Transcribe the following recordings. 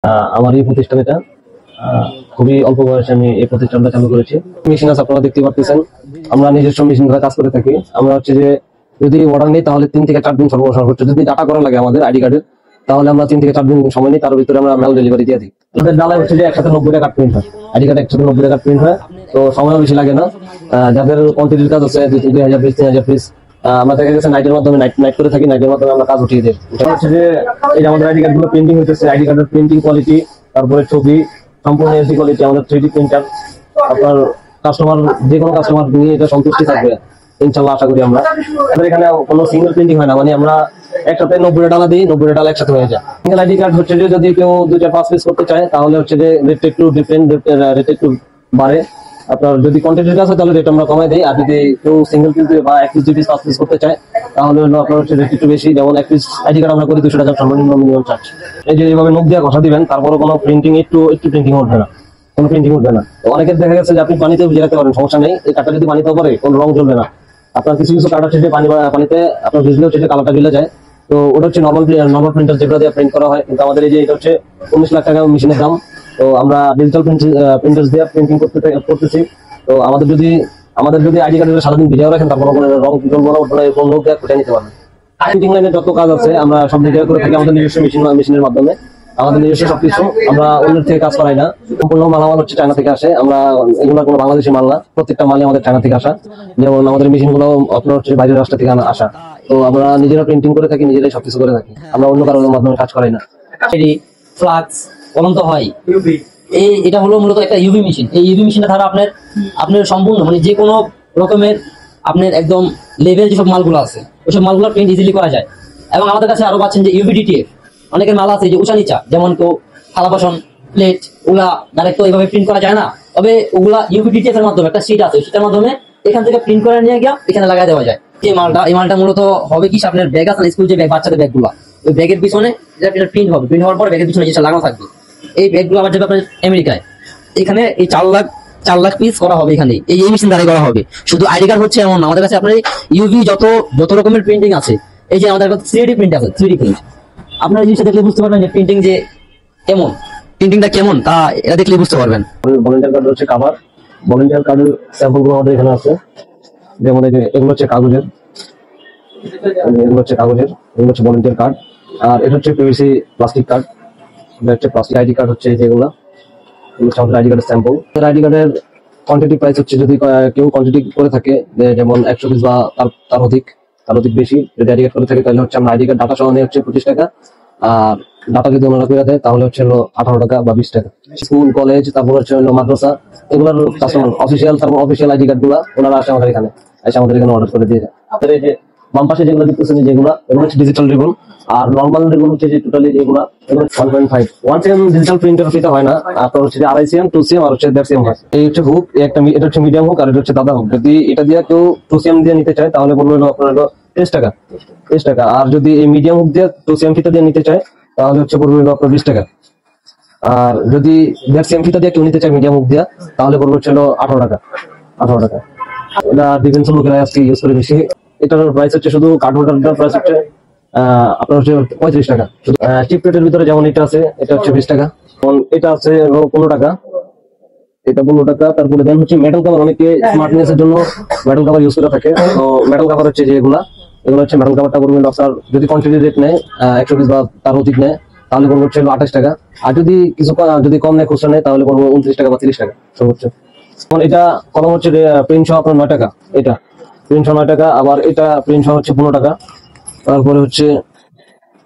আমার এই প্রতিষ্ঠানটা খুবই অল্প বয়সে আমি এই প্রতিষ্ঠানটা চালু করেছি। মেশিন আছে, আপনারা দেখতে পাচ্ছেন। আমরা নিজস্ব মেশিন দ্বারা কাজ করে থাকি। আমরা হচ্ছে যে যদি অর্ডার নিই তাহলে 3 থেকে 4 দিন সর্বোচ্চ। যদি ডাটা করা লাগে আমাদের আইডি কার্ডের, তাহলে আমরা 3 থেকে 4 দিন সময় নিই। তার ভিতরে আমরা মেল ডেলিভারি দিয়ে দিই। আমাদের ডালায় হচ্ছে যে একসাথে 90 টাকা প্রিন্ট হয়, আইডি কার্ড একসাথে 90 টাকা প্রিন্ট হয়, তো সময়ও বেশি লাগে না। যাদের কোয়ান্টিটির কাজ আছে 2000 পিস 3000 পিস, আমরা দেখা গেছে নাইটের মাধ্যমে নাইট করে থাকি, নাইটের মাধ্যমে আমরা কাজ উঠিয়ে দিই। এটা হচ্ছে যে এই যে আমাদের আইডি কার্ড গুলো প্রিন্টিং হইতেছে, আইডি কার্ডের প্রিন্টিং কোয়ালিটি, তারপরে ছবি সম্পূর্ণ এইচডি কোয়ালিটি, আমাদের 3D প্রিন্টার। আপনার কাস্টমার, যে কোনো কাস্টমার নিয়ে এটা সন্তুষ্টি থাকবে ইনশাআল্লাহ, আশা করি। আমরা আমাদের এখানে কোনো সিঙ্গেল প্রিন্টিং হয় না, মানে আমরা একসাথে 90 ডালা দিই, 90 ডালা একসাথে হয়ে যায়। সিঙ্গেল আইডি কার্ড হচ্ছে যে যদি কেউ 2-5 পিস করতে চায় তাহলে হচ্ছে যে রেট একটু ডিফারেন্ট, রেট একটু বাড়ে। আপনার যদি কোয়ান্টিটির কাজ হয় তাহলে রেট আমরা কমাই দিই। আর যদি কেউ সিঙ্গেল পিস বা 1 পিস 2 পিস 5 পিস করতে চায় তাহলে হলো আপনার হচ্ছে রেট একটু বেশি। যেমন 1 পিস আইডি কার্ড আমরা করি 200 টাকা সর্বনিম্ন মিনিমাম চার্জ। এই যে এইভাবে নখ দিয়ে ঘষা দিবেন, তারপরে কোনো প্রিন্টিং একটু প্রিন্টিং উঠবে না, কোনো প্রিন্টিং উঠবে না। তো অনেকের দেখা গেছে যে আপনি পানিতে ভিজে রাখতে পারেন, সমস্যা নেই। এই কাঠটা যদি পানিতে পড়ে কোনো রং জ্বলবে না। আপনার কিছু কিছু কাঠ হচ্ছে যে পানিতে আপনার ভিজলেও হচ্ছে কালারটা জ্বলে যায়। তো ওটা হচ্ছে নর্মাল প্রিন্টার যেগুলো দিয়ে প্রিন্ট করা হয়। কিন্তু আমাদের এই যে এটা হচ্ছে 19 লাখ টাকা মেশিনের দাম। তো আমরা ডিজিটাল প্রিন্টার্স দিয়ে প্রিন্টিং করতেছি। তো আমাদের যদি আইডি কার্ডের সারাদিন ভিডিও রাখেন, তারপর রং জ্বলবো না, ওটা কোন লোক দিয়ে ফুটে নিতে পারবেন। প্রিন্টিং লাইনে যত কাজ আছে আমরা সব ভিডিও করে থাকি আমাদের নিজস্ব মেশিনের মাধ্যমে। আমাদের নিজস্ব সবকিছু, আমরা অন্যের থেকে কাজ করাই না। সম্পূর্ণ মালামাল হচ্ছে চায়না থেকে আসে। আমরা এগুলো কোনো বাংলাদেশি মাল না, প্রত্যেকটা মালই আমাদের চায়না থেকে আসা। যেমন আমাদের মেশিন গুলো আপনার হচ্ছে বাইরের রাষ্ট্র থেকে আসা। তো আমরা নিজেরা প্রিন্টিং করে থাকি, নিজেরাই সবকিছু করে থাকি, আমরা অন্য কারোর মাধ্যমে কাজ করাই না। ফ্লাক্স কলম তো হয়, এটা হলো মূলত একটা ইউভি মেশিন। এই ইউভি মেশিনটা দ্বারা আপনার সম্পূর্ণ মানে যে কোনো রকমের আপনার একদম লেভেল যেসব মালগুলো আছে ওইসব মালগুলো প্রিন্ট ইজিলি করা যায়। এবং আমাদের কাছে আরো পাচ্ছেন যে ইউভি ডিটিএফ, অনেকের মাল আছে যে উঁচা নিচা, যেমন কেউ থালা বাসন প্লেট, ওগুলা ডাইরেক্ট তো এইভাবে প্রিন্ট করা যায় না। তবে ওগুলা ইউভি ডিটিএফ এর মাধ্যমে একটা সিট আছে, সেটার মাধ্যমে এখান থেকে প্রিন্ট করে নিয়ে গিয়ে এখানে লাগাই দেওয়া যায়। এই মালটা মূলত হবে কি, আপনার ব্যাগ আছে স্কুল যে ব্যাগ, বাচ্চাদের ব্যাগগুলো, ওই ব্যাগের পিছনে প্রিন্ট হবে, প্রিন্ট হওয়ার পর ব্যাগের পিছনে যেটা লাগানো থাকবে। এই ব্যাগগুলো আবার যাবে আপনার আমেরিকায়। এখানে এই 4 লাখ পিস করা হবে এখানে, এই মেশিন দ্বারা করা হবে। শুধু আইডি কার্ড হচ্ছে এমন, আমাদের কাছে আপনার ইউভি যত রকমের প্রিন্টিং আছে। এই যে আমাদের কাছে 3D প্রিন্ট আছে, 3D প্রিন্ট। আপনারা জিনিসটা দেখলে বুঝতে পারবেন যে প্রিন্টিংটা কেমন, তা এটা দেখলে বুঝতে পারবেন। ভলেন্টিয়ার কার্ড হচ্ছে কাভার, ভলেন্টিয়ার কার্ডের স্যাম্পল গুলো আমাদের এখানে আছে। যেমন এই যে এগুলো হচ্ছে কাগজের, এগুলো হচ্ছে ভলেন্টিয়ার কার্ড। আর এটা হচ্ছে পিভিসি প্লাস্টিক কার্ড, এটা হচ্ছে প্লাস্টিক আইডি কার্ড। হচ্ছে যেগুলো আমাদের আইডি কার্ডের স্যাম্পল। আইডি কার্ডের কোয়ান্টিটি প্রাইস হচ্ছে, যদি কেউ কোয়ান্টিটি করে থাকে যেমন 100 পিস বা তার অধিক বেশি যদি আইডি কার্ড করে থাকে, তাহলে হচ্ছে আমরা আইডি কার্ড ডাটা সহ নিয়ে হচ্ছে 25 টাকা। আর ডাটা যদি ওনারা করে দেয় তাহলে হচ্ছে 18 টাকা বা 20 টাকা। স্কুল কলেজ, তারপর হচ্ছে মাদ্রাসা, এগুলোর কাস্টমার অফিসিয়াল আইডি কার্ড গুলা ওনারা আসে আমাদের এখানে অর্ডার করে দিয়ে যায়। আপনাদের এই যে বাম পাশে যেগুলো দেখতেছেন, যেগুলো এগুলো হচ্ছে ডিজিটাল রিবন। আর নর্মাল রিবন হচ্ছে যে টোটালি যেগুলো 1.5 1 cm ডিজিটাল প্রিন্টার ফিতে হয় না। আপনার হচ্ছে 2.5 cm 2 cm আর হচ্ছে 1.5 cm হয়। এই হচ্ছে হুক, এটা হচ্ছে মিডিয়াম হুক, আর এটা হচ্ছে দাদা হুক। যদি এটা দিয়ে কেউ 2 cm দিয়ে নিতে চায় তাহলে পড়বে আপনার 30 টাকা। আর যদি এই মিডিয়াম হুক দিয়ে 2 cm ফিতা দিয়ে নিতে চায় তাহলে হচ্ছে পড়বে আপনার 20 টাকা। আর যদি 1.5 cm ফিতা দিয়ে কেউ নিতে চায় মিডিয়াম হুক দিয়ে, তাহলে পড়বে হচ্ছে 18 টাকা। এটা ডিফেন্স লোকেরা আজকে ইউজ করে বেশি। এটার প্রাইস হচ্ছে, শুধু কার্ড হোল্ডারটার প্রাইস হচ্ছে আপনার হচ্ছে 35 টাকা। চিপ রেটের ভিতরে যেমন এটা আছে, এটা হচ্ছে 20 টাকা। এটা আছে 15 টাকা, এটা 15 টাকা। তারপরে দেন হচ্ছে মেটাল কভার, অনেকে স্মার্টনেস এর জন্য মেটাল কভার ইউজ করে থাকে। তো মেটাল কভার হচ্ছে এগুলো হচ্ছে মেটাল কভারটা করবেন আপনার যদি কোয়ান্টিটি রেট নেয় 100 পিস বা তার অধিক নেয় তাহলে করবো হচ্ছে 28 টাকা। আর যদি কম নেয় খুচরা নেয় তাহলে করবো 29 টাকা বা 30 টাকা সর্বোচ্চ। এটা কলম হচ্ছে প্রিন্ট সহ আপনার 9 টাকা, এটা প্রিন্ট সহ 9 টাকা। আবার এটা প্রিন্ট সহ হচ্ছে 15 টাকা। তারপরে হচ্ছে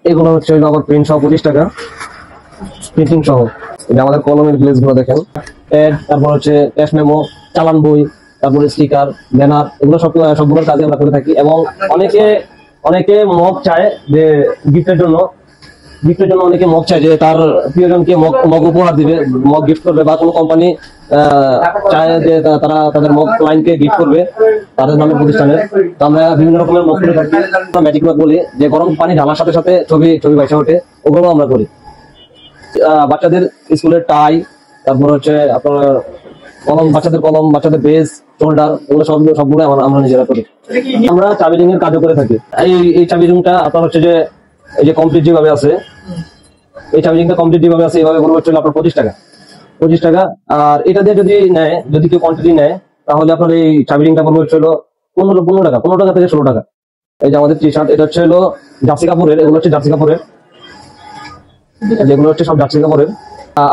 এগুলো হচ্ছে আবার প্রিন্ট সহ 25 টাকা, প্রিন্টিং সহ। এটা আমাদের কলমের গ্লেজ গুলো দেখেন, তারপর হচ্ছে ক্যাশ মেমো, চালান বই, তারপরে স্টিকার, ব্যানার, এগুলো সবগুলোর কাজে আমরা করে থাকি। এবং অনেকে মগ চায় যে গিফটের জন্য অনেকে মগ চায় যে তার প্রিয়জনকে মগ উপহার দিবে, মগ গিফট করবে, বা কোনো কোম্পানি চায় যে তারা তাদের মগ ক্লায়েন্টকে গিফট করবে তাদের নামে প্রতিষ্ঠানের। তো আমরা বিভিন্ন রকমের মগ করে থাকি। ম্যাজিক মগ বলি, যে গরম পানি ঢালার সাথে সাথে ছবি ভাইসা ওঠে, ওগুলো আমরা করি। বাচ্চাদের স্কুলের টাই, তারপর হচ্ছে আপনার বাচ্চাদের কলম, বাচ্চাদের বেস, শোল্ডার, এগুলো সবগুলো আমরা নিজেরা করি। আমরা চাবি রিং এর কাজও করে থাকি। এই চাবি রিংটা আপনার হচ্ছে যে এই যে কমপ্লিট যেভাবে আছে, এই চার্জিংটা কমপ্লিট যেভাবে আছে এইভাবে পড়বে হচ্ছে আপনার 25 টাকা। 25 টাকা। আর এটা দিয়ে যদি নেয়, যদি কেউ কোয়ান্টিটি নেয়, তাহলে আপনার এই চার্জিংটা পড়বে হচ্ছে 15 টাকা, 15 টাকা থেকে 16 টাকা। এই যে আমাদের টি শার্ট, এটা হচ্ছে জার্সি কাপড়ের, এগুলো হচ্ছে জার্সি কাপড়ের, যেগুলো হচ্ছে সব জার্সি কাপড়ের।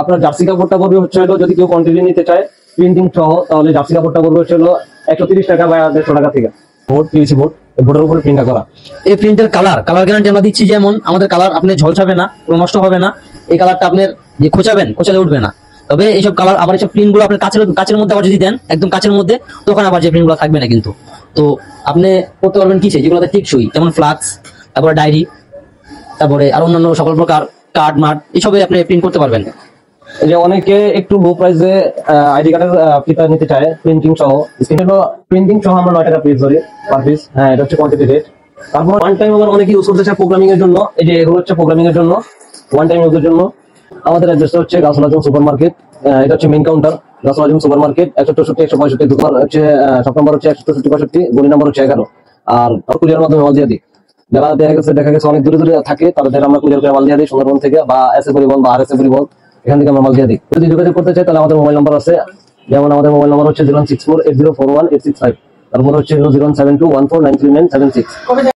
আপনার জার্সি কাপড়টা পড়বে হচ্ছে যদি কেউ কোয়ান্টিটি নিতে চায় প্রিন্টিং সহ, তাহলে জার্সি কাপড়টা পড়বে হচ্ছে 130 টাকা বা 150 টাকা থেকে। বোর্ড, পিভিসি বোর্ড, বোর্ডের উপরে প্রিন্টটা করা। এই প্রিন্টের কালার গ্যারান্টি আমরা দিচ্ছি, যেমন আমাদের কালার আপনি ঝলসাবে না, কোনো নষ্ট হবে না। এই কালারটা আপনার যে খোঁচালে উঠবে না। তবে এইসব কালার আবার এইসব প্রিন্ট গুলো আপনার কাচের মধ্যে আবার যদি দেন, একদম কাচের মধ্যে, তখন আবার যে প্রিন্ট গুলো থাকবে না কিন্তু। তো আপনি করতে পারবেন কিসে, যেগুলোতে টিকসই, যেমন ফ্লাক্স, তারপরে ডায়েরি, তারপরে আর অন্যান্য সকল প্রকার কার্ড মার্ট, এসবে আপনি প্রিন্ট করতে পারবেন। এই যে অনেকে একটু লো প্রাইসে আইডি কার্ডের ফিতা নিতে চায় প্রিন্টিং সহ, প্রিন্টিং সহ আমরা 9 টাকা পিস ধরি পার পিস। হ্যাঁ, এটা হচ্ছে কোয়ান্টিটি রেট। তারপর ওয়ান টাইম আবার অনেকে ইউজ করতে চায় প্রোগ্রামিং এর জন্য। এই যে এগুলো হচ্ছে প্রোগ্রামিং এর জন্য, ওয়ান টাইম ইউজের জন্য। আমাদের অ্যাড্রেসটা হচ্ছে গাছল আজম সুপার মার্কেট, এটা হচ্ছে মেইন কাউন্টার, গাছল আজম সুপার মার্কেট, 164 165 দোকান হচ্ছে, শপ নম্বর হচ্ছে 164 65, গলি নম্বর হচ্ছে 11। আর কুরিয়ার মাধ্যমে মাল দিয়ে দিই। যারা দেখা গেছে অনেক দূরে দূরে থাকে, তাদের আমরা কুরিয়ার করে মাল দিয়ে দিই সুন্দরবন থেকে, বা এসএ পরিবহন বা আরএসএ পরিবহন, এখান থেকে আমরা মাল দিয়ে দিই। যদি যোগাযোগ করতে চাই তাহলে আমাদের মোবাইল নাম্বার আছে, যেমন আমাদের মোবাইল নাম্বার হচ্ছে 06480418665, তারপর হচ্ছে 00721493976।